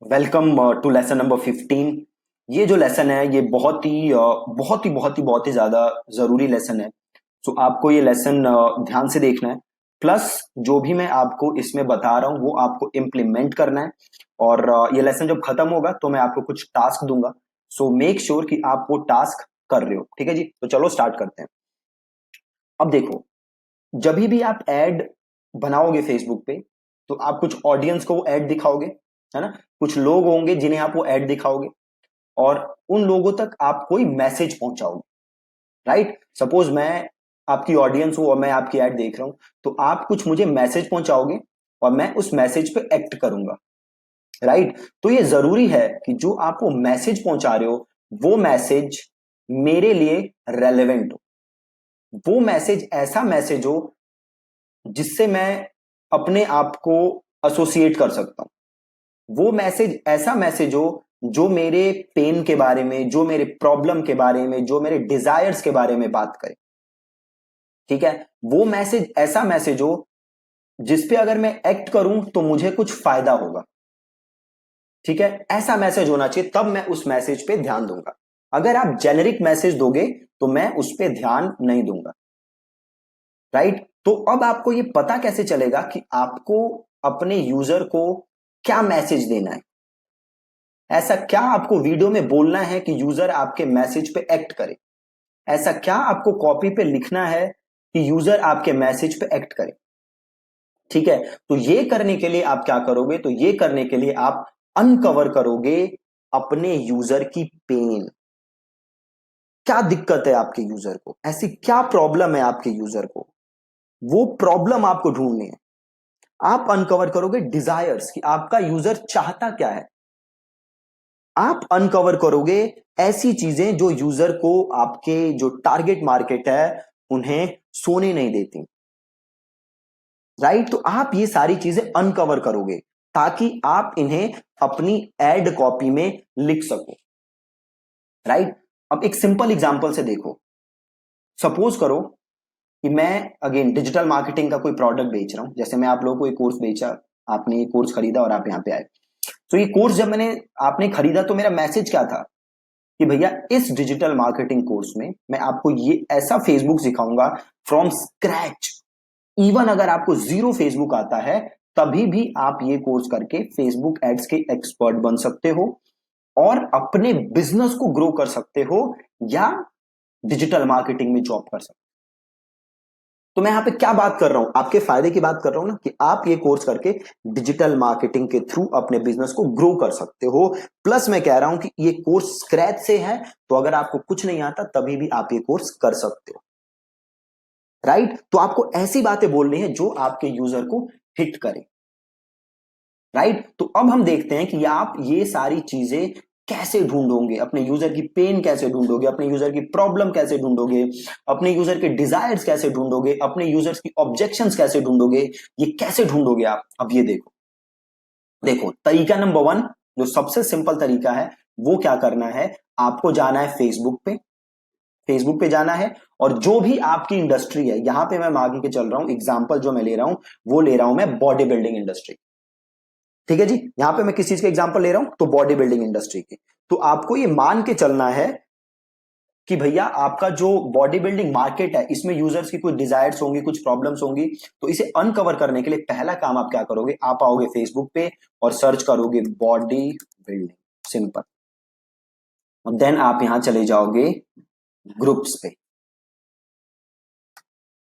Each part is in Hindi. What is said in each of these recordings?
Welcome to lesson number 15। ये जो लेसन है ये बहुत ही ज्यादा जरूरी लेसन है। सो आपको ये लेसन ध्यान से देखना है। प्लस जो भी मैं आपको इसमें बता रहा हूँ वो आपको इम्प्लीमेंट करना है। और ये लेसन जब खत्म होगा तो मैं आपको कुछ टास्क दूंगा। सो मेक श्योर कि आप वो टास्क कर रहे हो। ठीक है जी, तो चलो स्टार्ट करते हैं। अब देखो, जब भी आप एड बनाओगे फेसबुक पे तो आप कुछ ऑडियंस को वो एड दिखाओगे, है ना। कुछ लोग होंगे जिन्हें आप वो एड दिखाओगे और उन लोगों तक आप कोई मैसेज पहुंचाओगे। राइट, सपोज मैं आपकी ऑडियंस हूं और मैं आपकी ऐड देख रहा हूं, तो आप कुछ मुझे मैसेज पहुंचाओगे और मैं उस मैसेज पे एक्ट करूंगा। राइट, तो ये जरूरी है कि जो आप वो मैसेज पहुंचा रहे हो वो मैसेज मेरे लिए रेलेवेंट हो। वो मैसेज ऐसा मैसेज हो जिससे मैं अपने आप को एसोसिएट कर सकता हूं। वो मैसेज ऐसा मैसेज हो जो मेरे पेन के बारे में, जो मेरे प्रॉब्लम के बारे में, जो मेरे डिजायर्स के बारे में बात करे। ठीक है, वो मैसेज ऐसा मैसेज हो जिसपे अगर मैं एक्ट करूं तो मुझे कुछ फायदा होगा। ठीक है, ऐसा मैसेज होना चाहिए, तब मैं उस मैसेज पे ध्यान दूंगा। अगर आप जेनेरिक मैसेज दोगे तो मैं उस पे ध्यान नहीं दूंगा। राइट, तो अब आपको ये पता कैसे चलेगा कि आपको अपने यूजर को क्या मैसेज देना है। ऐसा क्या आपको वीडियो में बोलना है कि यूजर आपके मैसेज पे एक्ट करे। ऐसा क्या आपको कॉपी पे लिखना है कि यूजर आपके मैसेज पे एक्ट करे। ठीक है, तो ये करने के लिए आप क्या करोगे, तो ये करने के लिए आप अनकवर करोगे अपने यूजर की पेन। क्या दिक्कत है आपके यूजर को, ऐसी क्या प्रॉब्लम है आपके यूजर को, वो प्रॉब्लम आपको ढूंढनी है। आप अनकवर करोगे डिजायर्स कि आपका यूजर चाहता क्या है। आप अनकवर करोगे ऐसी चीजें जो यूजर को, आपके जो टारगेट मार्केट है, उन्हें सोने नहीं देती। राइट, तो आप ये सारी चीजें अनकवर करोगे ताकि आप इन्हें अपनी एड कॉपी में लिख सको। राइट, अब एक सिंपल एग्जांपल से देखो। सपोज करो कि मैं अगेन डिजिटल मार्केटिंग का कोई प्रोडक्ट बेच रहा हूं। जैसे मैं आप लोगों को एक कोर्स बेचा, आपने ये कोर्स खरीदा और आप यहां पे आए। तो ये कोर्स जब आपने खरीदा तो मेरा मैसेज क्या था कि भैया इस डिजिटल मार्केटिंग कोर्स में मैं आपको ये ऐसा फेसबुक सिखाऊंगा फ्रॉम स्क्रैच। इवन अगर आपको जीरो फेसबुक आता है तभी भी आप ये कोर्स करके फेसबुक एड्स के एक्सपर्ट बन सकते हो और अपने बिजनेस को ग्रो कर सकते हो या डिजिटल मार्केटिंग में जॉब कर सकते हो। तो मैं यहां पे क्या बात कर रहा हूं, आपके फायदे की बात कर रहा हूं ना, कि आप ये कोर्स करके डिजिटल मार्केटिंग के थ्रू अपने बिजनेस को ग्रो कर सकते हो। प्लस मैं कह रहा हूं कि ये कोर्स स्क्रैच से है, तो अगर आपको कुछ नहीं आता तभी भी आप ये कोर्स कर सकते हो। राइट, तो आपको ऐसी बातें बोलनी है जो आपके यूजर को हिट करे। राइट, तो अब हम देखते हैं कि आप ये सारी चीजें कैसे ढूंढोगे, अपने यूजर की पेन कैसे ढूंढोगे, अपने यूजर की प्रॉब्लम कैसे ढूंढोगे, अपने यूजर के डिजायर्स कैसे ढूंढोगे, अपने यूजर्स की ऑब्जेक्शंस कैसे ढूंढोगे। ये कैसे ढूंढोगे आप, अब ये देखो। देखो, तरीका नंबर 1, जो सबसे सिंपल तरीका है, वो क्या करना है, आपको जाना है फेसबुक पे। फेसबुक पे जाना है और जो भी आपकी इंडस्ट्री है, यहां पे मैं आगे के चल रहा हूं, एग्जांपल जो मैं ले रहा हूं वो ले रहा हूं मैं बॉडी बिल्डिंग इंडस्ट्री। ठीक है जी, यहां पे मैं किस चीज का एग्जांपल ले रहा हूं, तो बॉडी बिल्डिंग इंडस्ट्री की। तो आपको ये मान के चलना है कि भैया आपका जो बॉडी बिल्डिंग मार्केट है इसमें यूजर्स की कुछ डिजायर्स होंगी, कुछ प्रॉब्लम्स होंगी। तो इसे अनकवर करने के लिए पहला काम आप क्या करोगे, आप आओगे फेसबुक पे और सर्च करोगे बॉडी बिल्डिंग, सिंपल। और देन आप यहां चले जाओगे ग्रुप्स पे।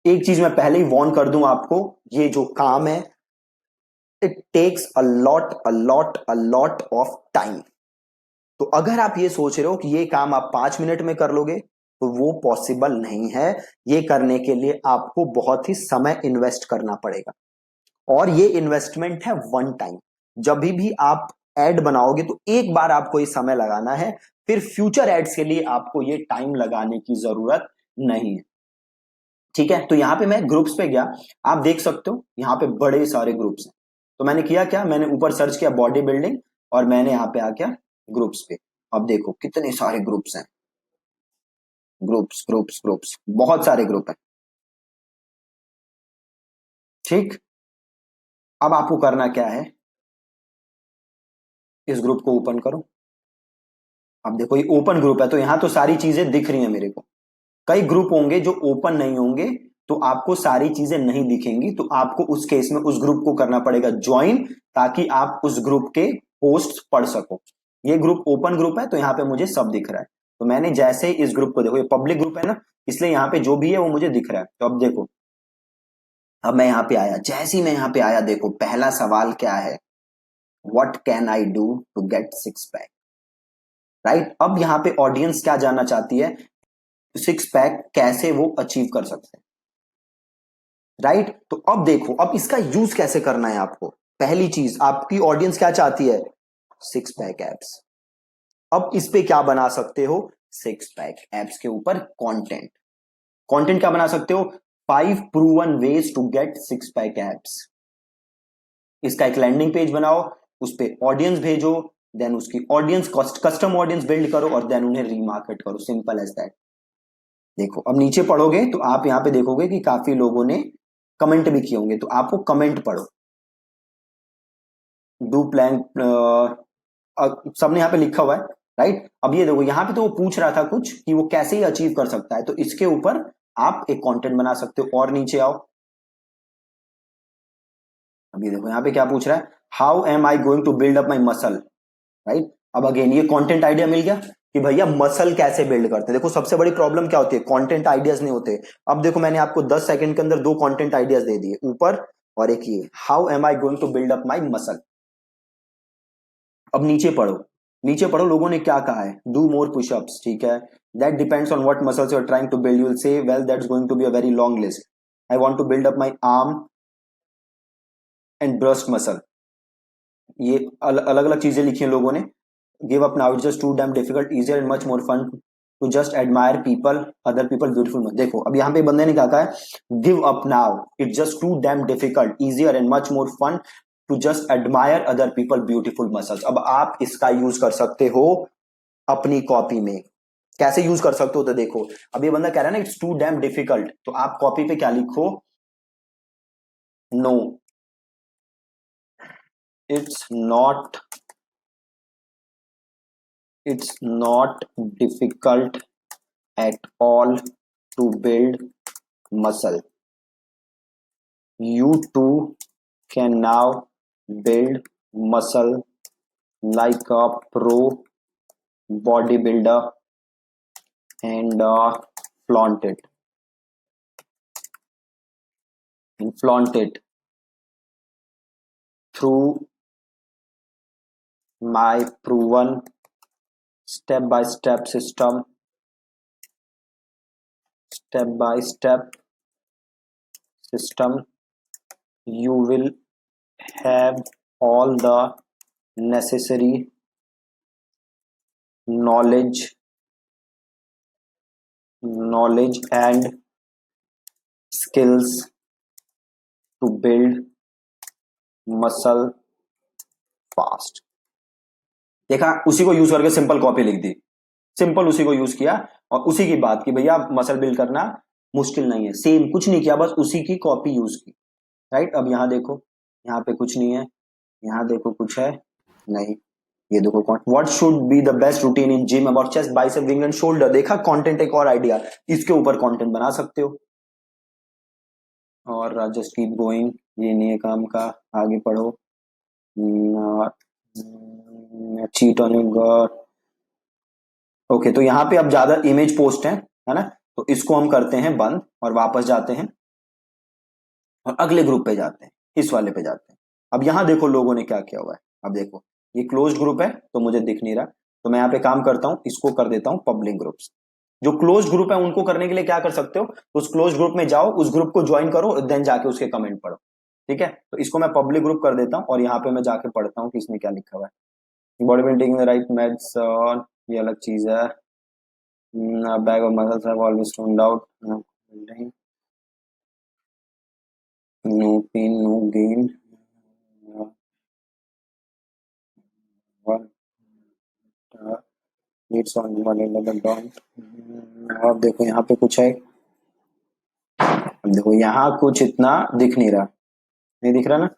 एक चीज मैं पहले ही वार्न कर दूं आपको, ये जो काम है it takes a lot of time. तो अगर आप ये सोच रहे हो कि ये काम आप 5 मिनट में कर लोगे तो वो पॉसिबल नहीं है। ये करने के लिए आपको बहुत ही समय इन्वेस्ट करना पड़ेगा और ये इन्वेस्टमेंट है वन टाइम। जब भी आप एड बनाओगे तो एक बार आपको ये समय लगाना है, फिर फ्यूचर एड्स के लिए आपको ये टाइम लगाने की जरूरत नहीं है। ठीक है, तो यहां पे मैं ग्रुप्स पे गया, आप देख सकते हो यहां पे बड़े सारे ग्रुप्स हैं। तो मैंने किया क्या, मैंने ऊपर सर्च किया बॉडी बिल्डिंग और मैंने यहां पे आ गया ग्रुप्स पे। अब देखो कितने सारे ग्रुप्स हैं, ग्रुप्स ग्रुप्स ग्रुप्स, बहुत सारे ग्रुप हैं। ठीक, अब आपको करना क्या है, इस ग्रुप को ओपन करो। अब देखो ये ओपन ग्रुप है तो यहां तो सारी चीजें दिख रही हैं मेरे को। कई ग्रुप होंगे जो ओपन नहीं होंगे तो आपको सारी चीजें नहीं दिखेंगी, तो आपको उस केस में उस ग्रुप को करना पड़ेगा ज्वाइन, ताकि आप उस ग्रुप के पोस्ट पढ़ सको। ये ग्रुप ओपन ग्रुप है तो यहाँ पे मुझे सब दिख रहा है। तो मैंने जैसे ही इस ग्रुप को, देखो ये पब्लिक ग्रुप है ना, इसलिए यहाँ पे जो भी है वो मुझे दिख रहा है। तो अब देखो, अब मैं यहाँ पे आया, जैसे ही मैं यहाँ पे आया देखो पहला सवाल क्या है, what can I do to get six pack. Right, अब यहाँ पे ऑडियंस क्या जानना चाहती है, सिक्स पैक कैसे वो अचीव कर सकते हैं। राइट, तो अब देखो अब इसका यूज कैसे करना है आपको। पहली चीज, आपकी ऑडियंस क्या चाहती है, सिक्स पैक एप्स। अब इस पे क्या बना सकते हो, सिक्स पैक एप्स के ऊपर कंटेंट। कंटेंट क्या बना सकते हो, 5 proven ways to get six pack abs. इसका एक लैंडिंग पेज बनाओ, उस पे ऑडियंस भेजो, देन उसकी ऑडियंस कस्टम ऑडियंस बिल्ड करो और देन उन्हें रीमार्केट करो, सिंपल एज दैट। देखो अब नीचे पढ़ोगे तो आप यहां पे देखोगे कि काफी लोगों ने कमेंट भी किए होंगे, तो आपको कमेंट पढ़ो। डू प्लान, सबने यहाँ पे लिखा हुआ है। राइट, अब ये देखो यहाँ पे तो वो पूछ रहा था कुछ कि वो कैसे ही अचीव कर सकता है, तो इसके ऊपर आप एक कंटेंट बना सकते हो। और नीचे आओ, अब ये देखो यहाँ पे क्या पूछ रहा है, how am I going to build up my muscle. Right, अब अगेन ये कंटेंट आइडिया मिल गया कि भैया मसल कैसे बिल्ड करते हैं। देखो सबसे बड़ी प्रॉब्लम क्या होती है, कंटेंट आइडियाज नहीं होते। अब देखो मैंने आपको 10 सेकंड के अंदर 2 कंटेंट आइडियाज दे दिए, ऊपर और एक ये, how am I going to build up my muscle. अब नीचे पढ़ो, नीचे पढ़ो लोगों ने क्या कहा है, डू मोर पुशअप्स। ठीक है, that depends on what muscles you are trying to build, you will say well that's going to be a very long list. I want to build up my arm and breast muscle. ये अलग अलग चीजें लिखी हैं लोगों ने। Give up now, it's just too damn difficult, easier and much more fun to just admire people, other people beautiful. देखो अब यहाँ पे बंदे ने क्या कहा है, give up now, it's just too damn difficult, easier and much more fun to just admire other people beautiful muscles. अब आप इसका यूज कर सकते हो अपनी कॉपी में। कैसे यूज कर सकते हो, तो देखो अब ये बंदा कह रहा है ना इट्स टू डैम डिफिकल्ट, तो आप कॉपी पे क्या लिखो, no it's not, it's not difficult at all to build muscle. You too can now build muscle like a pro bodybuilder and flaunt it and flaunt it through my proven step by step system, step by step system. You will have all the necessary knowledge and skills to build muscle fast। देखा, उसी को यूज करके सिंपल कॉपी लिख दी, सिंपल उसी को यूज किया और उसी की बात की, भैया मसल बिल्ड करना मुश्किल नहीं है, सेम कुछ नहीं किया, बस उसी की कॉपी यूज की। राइट, अब यहाँ देखो, यहाँ पे कुछ नहीं है, यहाँ देखो कुछ है नहीं, ये देखो what should be the best routine in gym about chest bicep wing and shoulder. देखा कंटेंट, एक और आइडिया, इसके ऊपर कंटेंट बना सकते हो। और जस्ट कीप गोइंग, ये नहीं है काम का, आगे पढ़ो। चीट ऑन योर, ओके, तो यहाँ पे अब ज्यादा इमेज पोस्ट है ना, तो इसको हम करते हैं बंद और वापस जाते हैं और अगले ग्रुप पे जाते हैं, इस वाले पे जाते हैं। अब यहाँ देखो लोगों ने क्या किया हुआ है, अब देखो ये क्लोज ग्रुप है तो मुझे दिख नहीं रहा, तो मैं यहाँ पे काम करता हूँ, इसको कर देता हूँ पब्लिक ग्रुप्स। जो क्लोज ग्रुप है उनको करने के लिए क्या कर सकते हो, तो उस क्लोज ग्रुप में जाओ, उस ग्रुप को ज्वाइन करो, देन जाके उसके कमेंट पढ़ो। ठीक है, तो इसको मैं पब्लिक ग्रुप कर देता हूँ और यहाँ पे मैं जाके पढ़ता हूँ कि इसमें क्या लिखा हुआ है। Body building the right methods, और ये अलग चीज है। Bag of muscles have always turned out, no pain no gain, needs on one and dot. अब देखो यहाँ पे कुछ है, अब देखो यहाँ कुछ इतना दिख नहीं रहा, नहीं दिख रहा ना,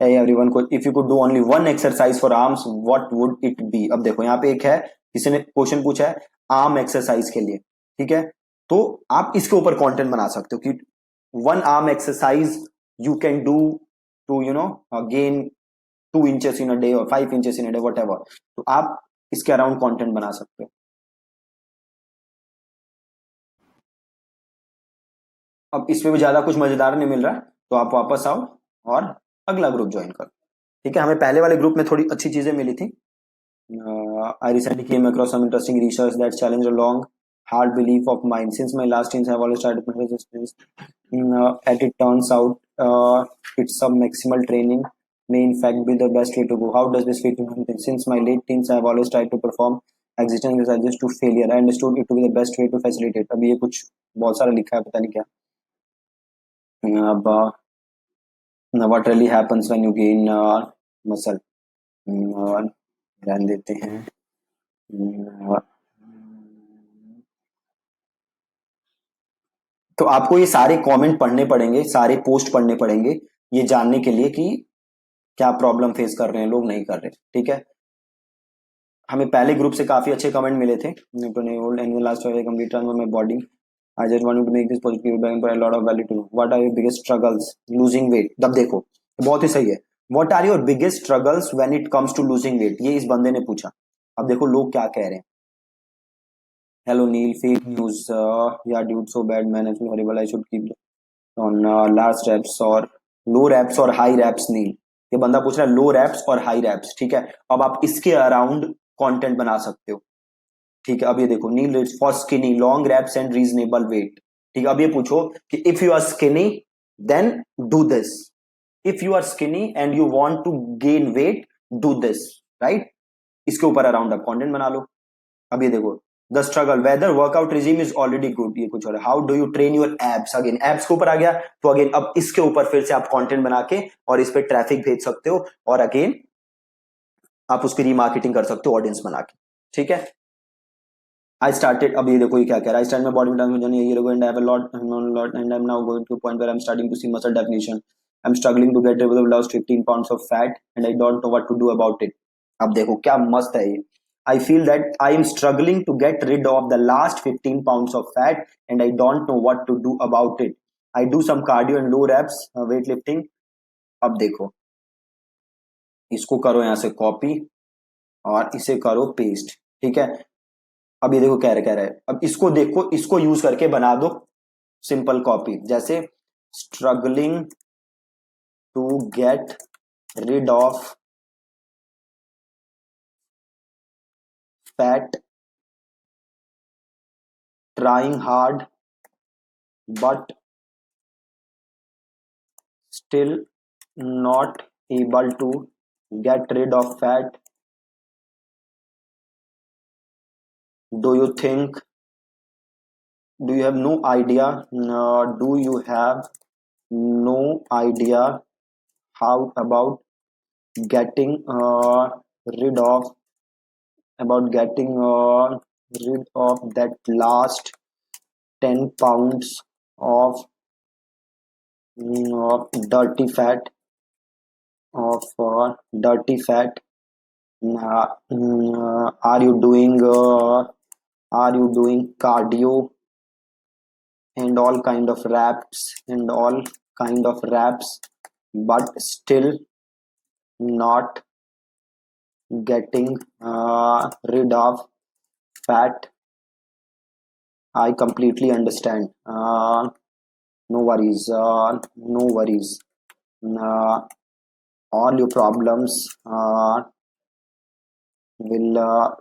Hey everyone, if you could do only one exercise for arms, what would it be? अब देखो यहाँ पे एक है, किसी ने क्वेश्चन पूछा है आर्म एक्सरसाइज के लिए, ठीक है, तो आप इसके ऊपर कंटेंट बना सकते हो कि one arm exercise you can do to gain 2 inches in a day और 5 inches in a day, whatever, तो आप इसके अराउंड कंटेंट बना सकते हो। अब इसमें भी ज्यादा कुछ मजेदार नहीं मिल रहा, तो आप वापस आओ और अगला ग्रुप ज्वाइन करो, ठीक है। हमें पहले वाले ग्रुप में थोड़ी अच्छी चीजें मिली थी। I recently came across some interesting research that challenged a long, hard belief of mine. Since my last teens, I've always tried to practice this things. As it turns out, it's some maximal training may in fact be the best way to go. How does this fit into things? Since my late teens, I've always tried to perform existing exercises to failure. I understood it to be the best way to facilitate. अभी ये कुछ बहुत सारा लिखा है, पता नहीं क्या। अब what really happens when you gain muscle? ध्यान देते हैं। तो आपको ये सारे कमेंट पढ़ने पड़ेंगे, सारे पोस्ट पढ़ने पड़ेंगे, ये जानने के लिए कि क्या प्रॉब्लम फेस कर रहे हैं लोग, नहीं कर रहे, ठीक है। हमें पहले ग्रुप से काफी अच्छे कमेंट मिले थे। Body I just wanted to make this positive feedback and put a lot of value to. What are your biggest struggles losing weight? तब देखो बहुत ही सही है। What are your biggest struggles when it comes to losing weight? ये इस बंदे ने पूछा। अब देखो लोग क्या कह रहे हैं। Hello Neil, fake news. Yeah, dude, so bad man. It's horrible. I should keep on large reps or low reps or high reps. Neil, ये बंदा पूछ रहा है लो reps और high reps, ठीक है। अब आप इसके अराउंड कंटेंट बना सकते हो, ठीक है। अब ये देखो नील it's for skinny long reps and reasonable weight, ठीक है। अब ये पूछो कि if you are skinny then do this, if you are skinny and you want to gain weight do this, right. इसके ऊपर अराउंड आप कंटेंट बना लो। अब ये देखो the struggle whether workout regime is already good, ये कुछ और है। How do you train your abs, again abs के ऊपर आ गया, तो अगेन अब इसके ऊपर फिर से आप कंटेंट बना के और इस पे ट्रैफिक भेज सकते हो और अगेन आप उसकी रीमार्केटिंग कर सकते हो ऑडियंस बना के, ठीक है। I started, अब ये देखो ये क्या कह रहा है, I started my bodybuilding journey a year ago and I have a lot, and I'm now going to a point where I'm starting to see muscle definition. I'm struggling to get rid of the last 15 pounds of fat and I don't know what to do about it. अब देखो क्या मस्त है ये। I feel that I am struggling to get rid of the last 15 pounds of fat and I don't know what to do about it. I do some cardio and low reps weightlifting. अब देखो इसको करो यहाँ से कॉपी और इसे करो पेस्ट, ठीक है। अब ये देखो कह रहे हैं, अब इसको देखो, इसको यूज करके बना दो सिंपल कॉपी, जैसे struggling to get rid of fat, trying hard but still not able to get rid of fat, do you think, do you have no idea, do you have no idea how about getting rid of getting rid of that last 10 pounds of dirty fat, dirty fat. Are you doing cardio and all kind of reps but still not getting rid of fat? I completely understand. No worries, no worries. All your problems will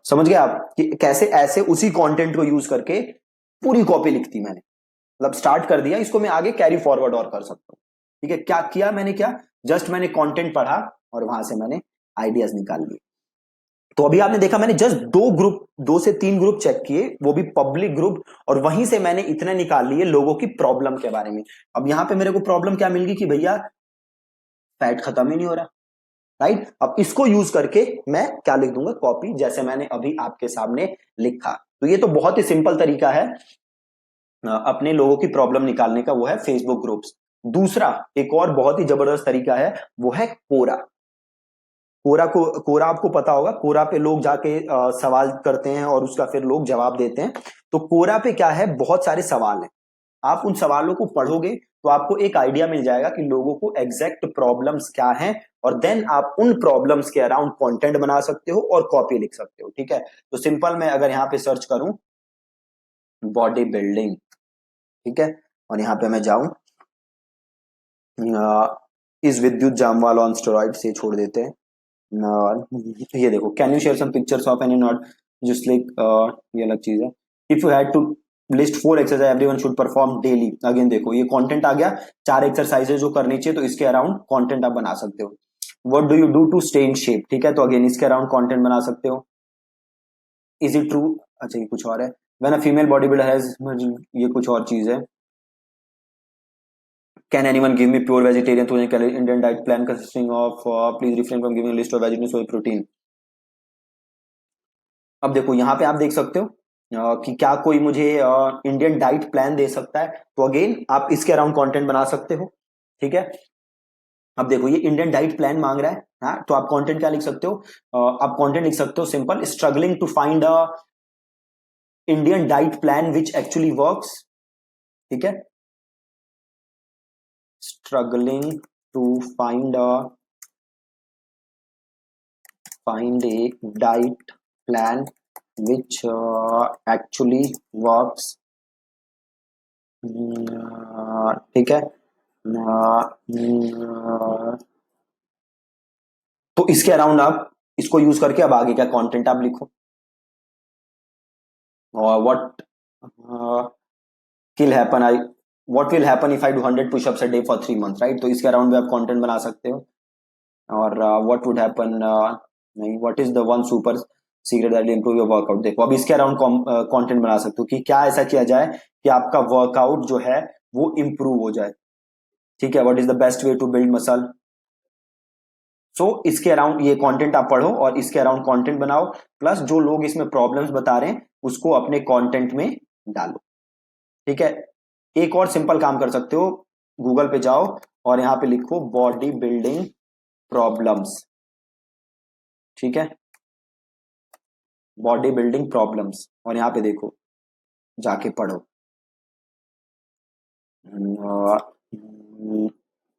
समझ गए आप कि कैसे ऐसे उसी कंटेंट को यूज करके पूरी कॉपी लिखती मैंने, मतलब स्टार्ट कर दिया, इसको मैं आगे कैरी फॉरवर्ड और कर सकता हूँ, ठीक है। क्या किया मैंने, क्या जस्ट मैंने कंटेंट पढ़ा और वहां से मैंने आइडियाज निकाल लिए। तो अभी आपने देखा मैंने जस्ट 2 से 3 ग्रुप चेक किए, वो भी पब्लिक ग्रुप, और वहीं से मैंने इतने निकाल लिए लोगों की प्रॉब्लम के बारे में। अब यहां पे मेरे को प्रॉब्लम क्या मिल गई कि भैया फैट खत्म ही नहीं हो रहा, राइट। अब इसको यूज करके मैं क्या लिख दूंगा, कॉपी, जैसे मैंने अभी आपके सामने लिखा। तो ये तो बहुत ही सिंपल तरीका है अपने लोगों की प्रॉब्लम निकालने का, वो है फेसबुक ग्रुप्स। दूसरा एक और बहुत ही जबरदस्त तरीका है, वो है कोरा। कोरा आपको पता होगा, कोरा पे लोग जाके सवाल करते हैं और उसका फिर लोग जवाब देते हैं। तो कोरा पे क्या है, बहुत सारे सवाल हैं। आप उन सवालों को पढ़ोगे तो आपको एक आइडिया मिल जाएगा कि लोगों को एग्जैक्ट प्रॉब्लम्स क्या हैं, और देन आप उन प्रॉब्लम्स के अराउंड कंटेंट बना सकते हो और कॉपी लिख सकते हो। ठीक है, तो सिंपल मैं अगर यहाँ पे सर्च करूं बॉडी बिल्डिंग, ठीक है, और यहाँ पे मैं जाऊं इस विद्युत जामवाल ऑन स्टेरॉइड्स, ये छोड़ देते हैं। ये देखो, can you share some pictures of any not, just like ये अलग चीज है। If you had to list 4 exercise everyone should perform daily, again देखो ये कंटेंट आ गया, 4 एक्सरसाइजेज जो करनी चाहिए, तो इसके अराउंड कंटेंट आप बना सकते हो। What do you do to stay in shape, ठीक है, तो अगेन इसके अराउंड कंटेंट बना सकते हो। इज इट ट्रू, अच्छा ये कुछ और है। When a female body builder has, ये कुछ और चीज है। Can anyone give me pure vegetarian to Indian diet plan consisting of please refrain from giving a list of vegetarian soy protein। अब देखो यहाँ पे आप देख सकते हो कि क्या कोई मुझे इंडियन डाइट प्लान दे सकता है, तो अगेन आप इसके अराउंड कंटेंट बना सकते हो। ठीक है, अब देखो ये इंडियन डाइट प्लान मांग रहा है, हाँ, तो आप कंटेंट क्या लिख सकते हो, आप कंटेंट लिख सकते हो simple, struggling to find a Indian diet plan which actually works. ठीक है, struggling to find a diet plan which actually works। ठीक है, तो इसके अराउंड आप इसको यूज करके अब आगे क्या कंटेंट आप लिखो, और what will happen if I do 100 pushups a day for 3 months, right, तो इसके अराउंड भी आप कंटेंट बना सकते हो। और व्हाट वुड हैपन, नहीं, what is the one super secret that will improve your workout, देखो अब इसके अराउंड कंटेंट बना सकते हो कि क्या ऐसा किया जाए कि आपका वर्कआउट जो है वो इंप्रूव हो जाए। ठीक है, what is the best way to build muscle. So इसके अराउंड ये कंटेंट आप पढ़ो और इसके अराउंड कंटेंट बनाओ, प्लस जो लोग इसमें प्रॉब्लम्स बता रहे हैं उसको अपने कंटेंट में डालो। ठीक है, एक और सिंपल काम कर सकते हो, गूगल पे जाओ और यहाँ पे लिखो बॉडी बिल्डिंग प्रॉब्लम्स। ठीक है, बॉडी बिल्डिंग प्रॉब्लम्स, और यहाँ पे देखो जाके पढ़ो।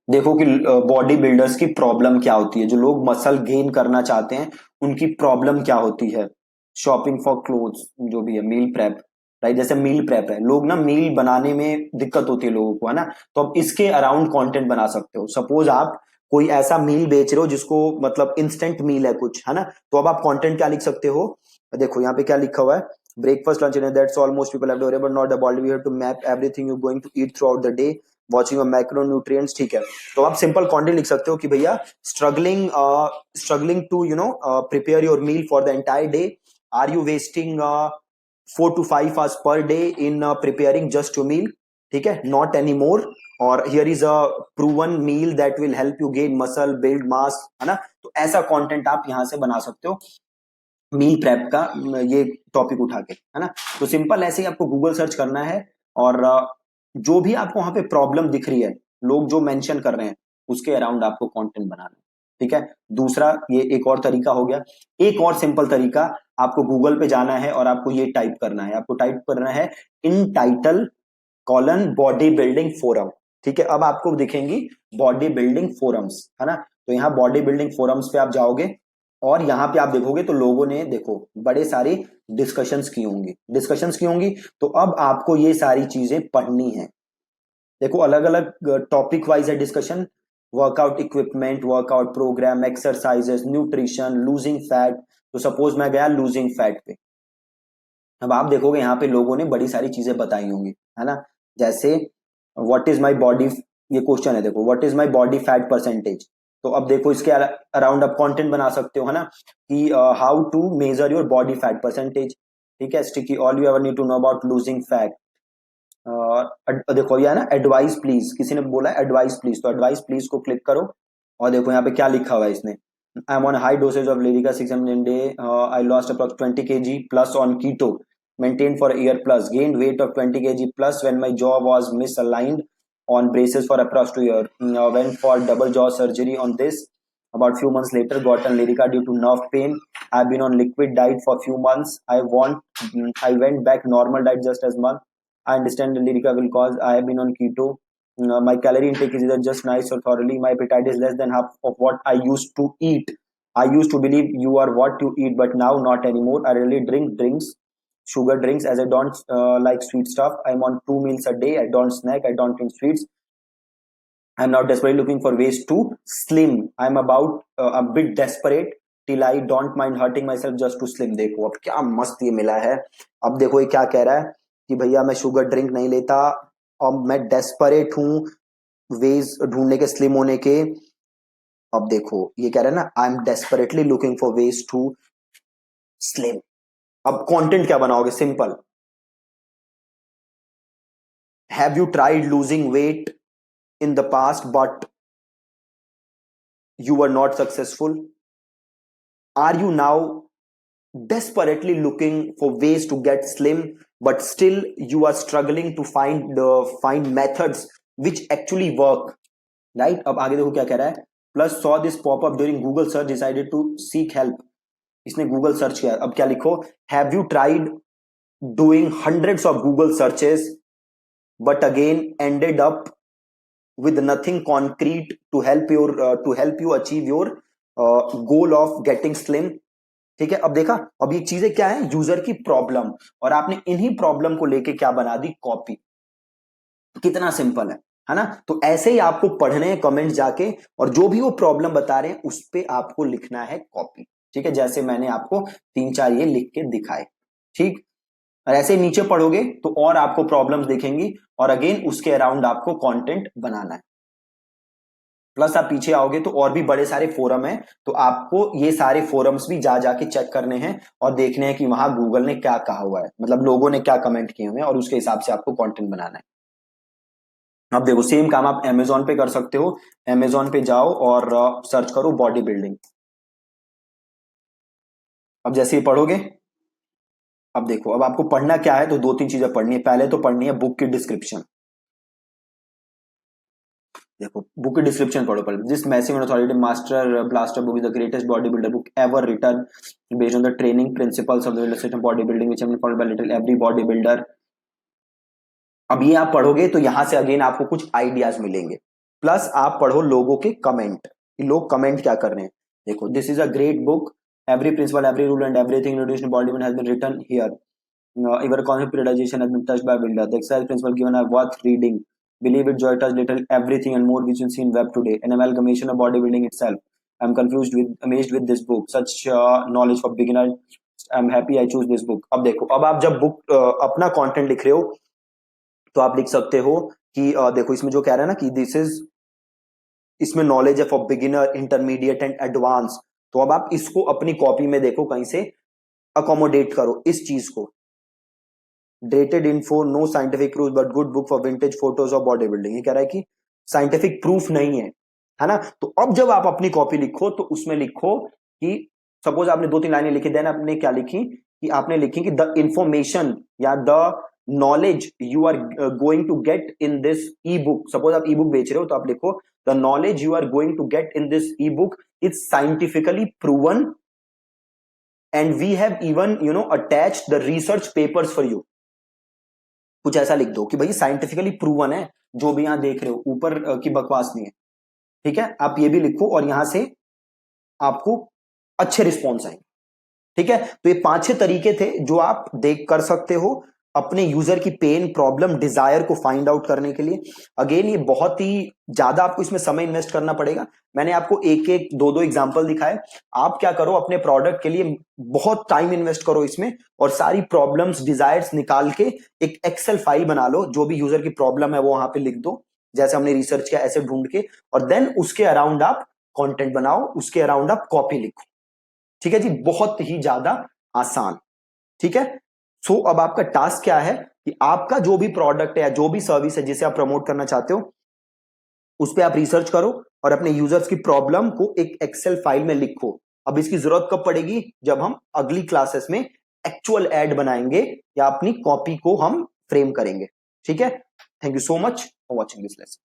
देखो कि बॉडी बिल्डर्स की प्रॉब्लम क्या होती है, जो लोग मसल गेन करना चाहते हैं उनकी प्रॉब्लम क्या होती है। शॉपिंग फॉर क्लोथ्स, जो भी है, मील प्रेप, राइट, जैसे मील प्रेप है, लोग ना मील बनाने में दिक्कत होती है लोगों को, है ना, तो अब इसके अराउंड कंटेंट बना सकते हो। सपोज आप कोई ऐसा मील बेच रहे हो जिसको मतलब इंस्टेंट मील है कुछ, है ना, तो अब आप कंटेंट क्या लिख सकते हो, देखो यहाँ पे क्या लिखा हुआ है, breakfast lunch dinner that's all most people have to, but not the body, we have to map everything you going to eat throughout the day, watching macronutrients. ठीक है, तो आप सिंपल कंटेंट लिख सकते हो कि भैया struggling to prepare your meal for the entire day, are you wasting 4 to 5 hours per day in preparing just your meal, ठीक है, नॉट एनी मोर, और here is a proven meal that will help you gain muscle build mass, है ना, तो ऐसा कंटेंट आप यहां से बना सकते हो मील प्रेप का, ये टॉपिक उठा के, है ना। तो सिंपल ऐसे ही आपको गूगल सर्च करना है, और जो भी आपको वहां पे प्रॉब्लम दिख रही है, लोग जो मेंशन कर रहे हैं उसके अराउंड आपको कंटेंट बनाना है। ठीक है, दूसरा ये एक और तरीका हो गया। एक और सिंपल तरीका, आपको गूगल पे जाना है और आपको ये टाइप करना है, आपको टाइप करना है इन title colon body building forum. ठीक है, अब आपको दिखेंगी बॉडी बिल्डिंग फोरम्स, है ना, तो यहाँ बॉडी बिल्डिंग फोरम्स पे आप जाओगे और यहाँ पे आप देखोगे तो लोगों ने देखो बड़े सारे डिस्कशंस की होंगी, तो अब आपको ये सारी चीजें पढ़नी है। देखो अलग अलग टॉपिक वाइज है discussion, workout equipment, workout program, exercises, nutrition, losing fat. तो सपोज मैं गया लूजिंग फैट पे, अब आप देखोगे यहाँ पे लोगों ने बड़ी सारी चीजें बताई होंगी, है ना, जैसे व्हाट इज माई बॉडी, ये क्वेश्चन है, देखो what is my body fat percentage, तो अब देखो इसके अराउंड आप कंटेंट बना सकते हो, है ना, कि how to measure your body fat percentage. ठीक है, sticky all you ever need to know about losing fat. देखो ये है ना, एडवाइस प्लीज, किसी ने बोला एडवाइस प्लीज, तो एडवाइस प्लीज को क्लिक करो, और देखो यहाँ पे क्या लिखा हुआ है इसने, I am on high dosage of Lyrica 600 day, I lost approx 20 kg plus on keto, maintained for a year plus, gained weight of 20 kg plus when my jaw was misaligned, on braces for approx 2 year. Went for double jaw surgery on this. About few months later, got on Lyrica due to nerve pain. I've been on liquid diet for few months. I went back normal diet just as month. I understand the Lyrica will cause. I have been on keto. My calorie intake is either just nice or thoroughly. My appetite is less than half of what I used to eat. I used to believe you are what you eat, but now not anymore. I really drink drinks, sugar drinks, as I don't like sweet stuff. I'm on 2 meals a day. I don't snack. I don't drink sweets. I'm now desperately looking for ways to slim. I'm about a bit desperate till I don't mind hurting myself just to slim. देखो अब क्या मस्त ये मिला है. अब देखो ये क्या कह रहा है कि भैया मैं शुगर ड्रिंक नहीं लेता और मैं डेस्परेट हूँ वेज ढूंढने के स्लिम होने के. अब देखो ये कह रहा है ना, I am desperately looking for ways to slim. अब कंटेंट क्या बनाओगे? Simple. Have you tried losing weight in the past but you were not successful? Are you now desperately looking for ways to get slim but still you are struggling to find methods which actually work, right? अब आगे देखो क्या कह रहा है. Plus saw this pop up during Google search, decided to seek help. इसने Google search किया. अब क्या लिखो? Have you tried doing hundreds of Google searches but again ended up with nothing concrete to help you achieve your goal of getting slim? ठीक है. अब देखा, अब ये चीजें क्या है? यूजर की प्रॉब्लम, और आपने इन्हीं प्रॉब्लम को लेके क्या बना दी? कॉपी. कितना सिंपल है ना? तो ऐसे ही आपको पढ़ने हैं कमेंट जाके, और जो भी वो प्रॉब्लम बता रहे हैं उस पे आपको लिखना है कॉपी. ठीक है, जैसे मैंने आपको 3-4 ये लिख के दिखाए. ठीक. और ऐसे नीचे पढ़ोगे तो और आपको प्रॉब्लम्स दिखेंगी, और अगेन उसके अराउंड आपको कंटेंट बनाना है. प्लस आप पीछे आओगे तो और भी बड़े सारे फोरम हैं, तो आपको ये सारे फोरम्स भी जा जाके चेक करने हैं और देखने हैं कि वहां गूगल ने क्या कहा हुआ है, मतलब लोगों ने क्या कमेंट किए हुए हैं, और उसके हिसाब से आपको कंटेंट बनाना है. अब देखो सेम काम आप अमेजोन पे कर सकते हो. अमेजोन पे जाओ और सर्च करो बॉडी बिल्डिंग. अब जैसे ही पढ़ोगे, अब देखो अब आपको पढ़ना क्या है, तो 2-3 चीजें पढ़नी है. पहले तो पढ़नी है बुक की डिस्क्रिप्शन. देखो बुक की डिस्क्रिप्शन पढ़ो पहले. This massive authority master blaster book is the greatest body builder book ever written based on the training principles of the illustrative body building which have been followed by little every body builder. अब ये आप पढ़ोगे तो यहां से अगेन आपको कुछ आइडियाज मिलेंगे. प्लस आप पढ़ो लोगों के कमेंट, लोग कमेंट क्या कर रहे हैं. देखो this is a great book, every principle every rule and everything introduced in body building has been written here. Even concept periodization has been touched by builder. The exercise principle given are worth reading. Believe it, joy touch little everything and more which you see in web today. An amalgamation of bodybuilding itself. I'm amazed with this book. Such knowledge for beginner. I'm happy I choose this book. अब देखो, अब आप जब बुक अपना कंटेंट लिख रहे हो तो आप लिख सकते हो कि देखो इसमें जो कह रहा है ना कि दिस इज, इसमें नॉलेज है for beginner, intermediate and advance. तो अब आप इसको अपनी कॉपी में देखो कहीं से अकोमोडेट करो इस चीज को. Dated info, no scientific proof but good book for vintage photos of body building. ये कह रहा है कि साइंटिफिक प्रूफ नहीं है ना? तो अब जब आप अपनी कॉपी लिखो तो उसमें लिखो कि सपोज आपने 2-3 लाइनें लिखी, देन आपने क्या लिखी कि आपने लिखी कि द इंफॉर्मेशन या the knowledge you are going to get in this ebook. Suppose आप ई बुक बेच रहे हो तो आप लिखो the knowledge you are going to get in this ebook is scientifically proven and we have even attached the research papers for you. कुछ ऐसा लिख दो कि भाई साइंटिफिकली प्रूवन है जो भी यहां देख रहे हो, ऊपर की बकवास नहीं है. ठीक है, आप ये भी लिखो और यहां से आपको अच्छे रिस्पॉन्स आएंगे. ठीक है, तो ये 5-6 तरीके थे जो आप देख कर सकते हो अपने यूजर की पेन, प्रॉब्लम, डिजायर को फाइंड आउट करने के लिए. अगेन ये बहुत ही ज्यादा आपको इसमें समय इन्वेस्ट करना पड़ेगा. मैंने आपको 1-1, 2-2 एग्जांपल दिखाए. आप क्या करो, अपने प्रोडक्ट के लिए बहुत टाइम इन्वेस्ट करो इसमें, और सारी प्रॉब्लम्स, डिजायर्स निकाल के एक एक्सेल फाइल बना लो. जो भी यूजर की प्रॉब्लम है वो वहां पे लिख दो, जैसे हमने रिसर्च किया ऐसे ढूंढ के, और देन उसके अराउंड आप कंटेंट बनाओ, उसके अराउंड आप कॉपी लिखो. ठीक है जी, बहुत ही ज्यादा आसान. ठीक है, सो अब आपका टास्क क्या है कि आपका जो भी प्रोडक्ट है या जो भी सर्विस है जिसे आप प्रमोट करना चाहते हो उस पर आप रिसर्च करो और अपने यूजर्स की प्रॉब्लम को एक एक्सेल फाइल में लिखो. अब इसकी जरूरत कब पड़ेगी? जब हम अगली क्लासेस में एक्चुअल एड बनाएंगे या अपनी कॉपी को हम फ्रेम करेंगे. ठीक है, thank you so much. for watching this lesson.